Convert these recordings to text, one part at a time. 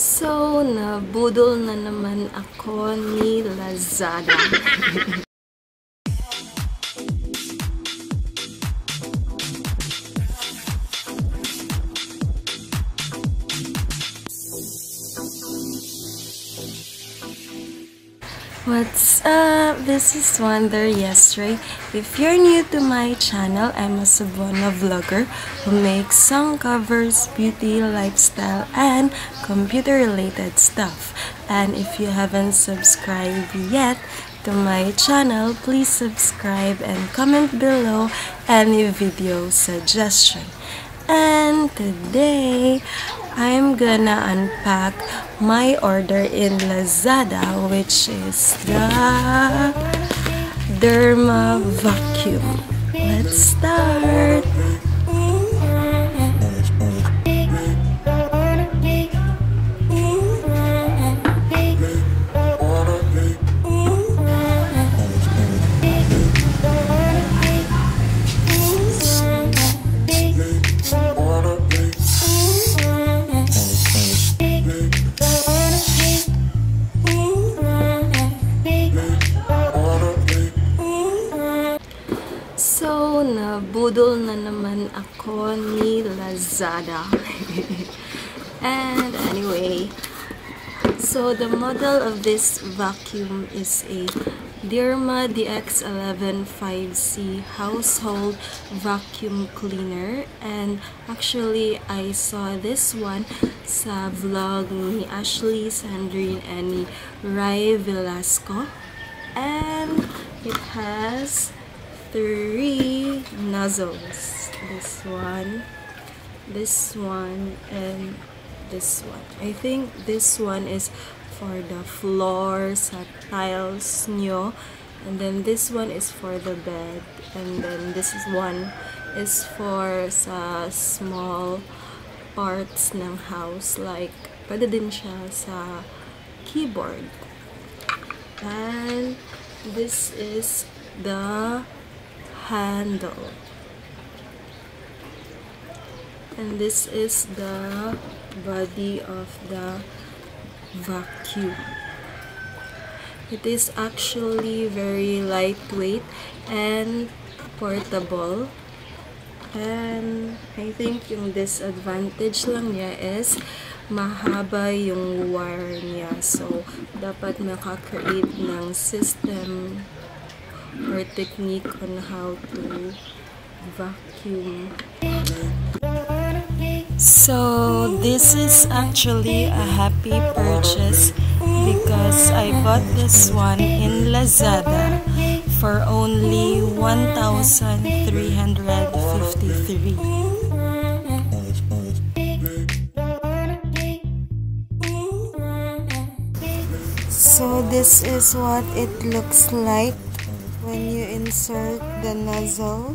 So, nabudol na naman ako ni Lazada. What's up? This is Wonder Yesre. If you're new to my channel, I'm a Cebuana vlogger who makes song covers, beauty, lifestyle, and computer-related stuff. And if you haven't subscribed yet to my channel, please subscribe and comment below any video suggestion. And today, I'm gonna unpack my order in Lazada, which is the Deerma vacuum. Let's start! So, nabudol na naman ako ni Lazada. And anyway, so the model of this vacuum is a Deerma DX11 5C household vacuum cleaner. And actually, I saw this one sa vlog ni Ashley, Sandrine, and ni Rai Velasco. And it has 3 nozzles. This one, and this one. I think this one is for the floor sa tiles nyo, and then this one is for the bed, and then this one is for sa small parts ng house, like pwede din siya sa keyboard. And this is the handle, and this is the body of the vacuum. It is actually very lightweight and portable, and I think yung disadvantage lang niya is mahaba yung wire niya, so dapat makakreate ng system or technique on how to vacuum. So this is actually a happy purchase because I bought this one in Lazada for only 1,353. So this is what it looks like when you insert the nozzle.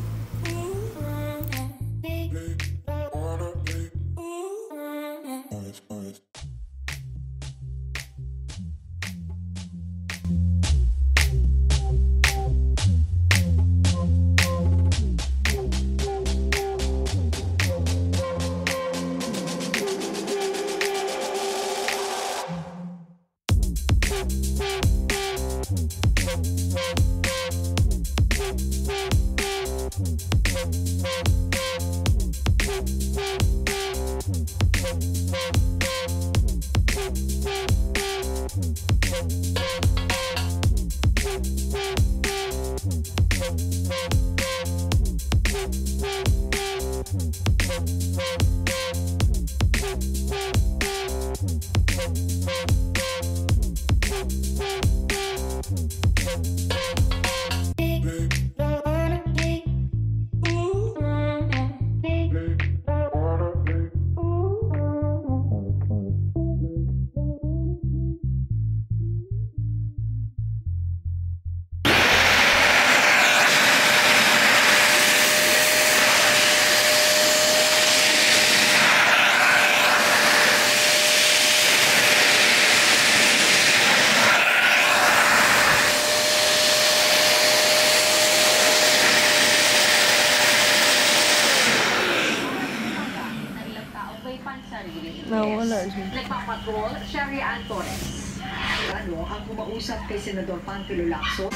Nagpapatrol, Sherry Ann Torres. Ano ang kumausap kay Senador Panfilo Lacson?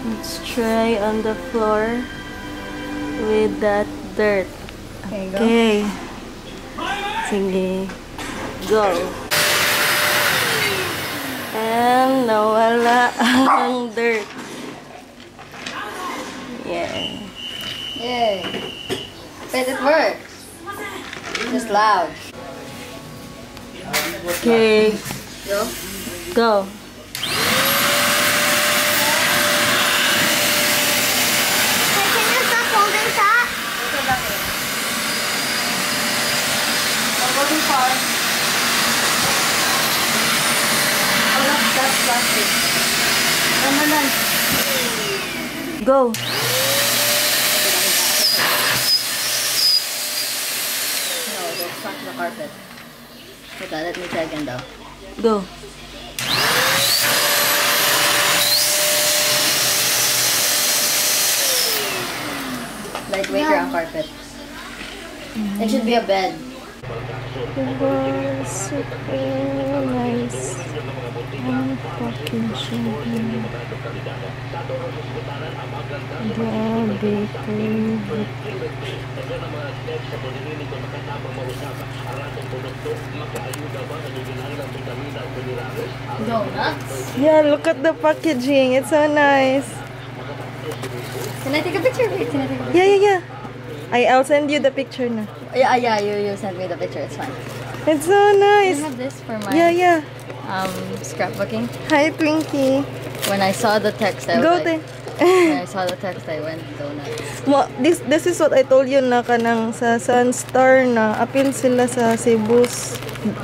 Let's try on the floor with that dirt. Okay. Sige. Go. And nawala ang dirt. Yeah. Yay. Bet it works. Just loud. Okay. Go. Go. Can you stop holding that? Don't go too far. Oh, that's plastic. Run. Go. No, don't touch the carpet. Okay, let me try again though. Go. Like waker on carpet. It should be a bed. It was super nice. Ang packaging. Grabe ko. Donuts? Yeah, look at the packaging. It's so nice. Can I take a picture? Can I take a picture? Yeah. I'll send you the picture na. Yeah, you sent me the picture. It's fine. It's so I nice. have this for my Yeah. scrapbooking. Hi, Twinkie. When I saw the text, I was Go, like, te. when I saw the text, I went donuts. This is what I told you na kanang sa Sunstar na appeal sila sa Cebu's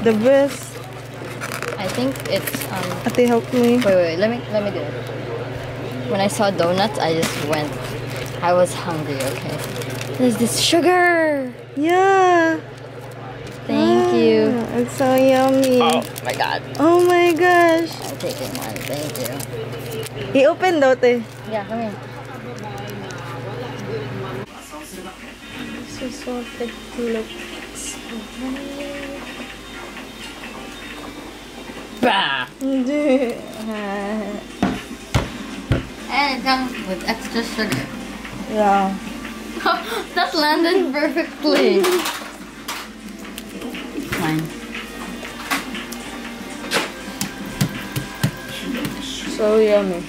the best. I think it's Ate, help me. wait, let me do it. When I saw donuts, I just went. I was hungry, okay. There's this sugar. Yeah. Thank you. It's so yummy. Oh my god. Oh my gosh. I'm taking one. Thank you. I-open daw, te. Yeah, come here. This is what it looks Bah! like. And it comes with extra sugar. Yeah. That landed perfectly. Fine. So yummy.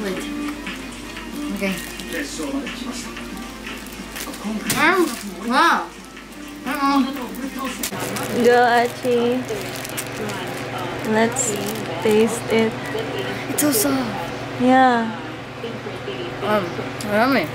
Wait. Okay. Wow. Go, Achi. Let's taste it. It's so soft. Yeah. Yummy.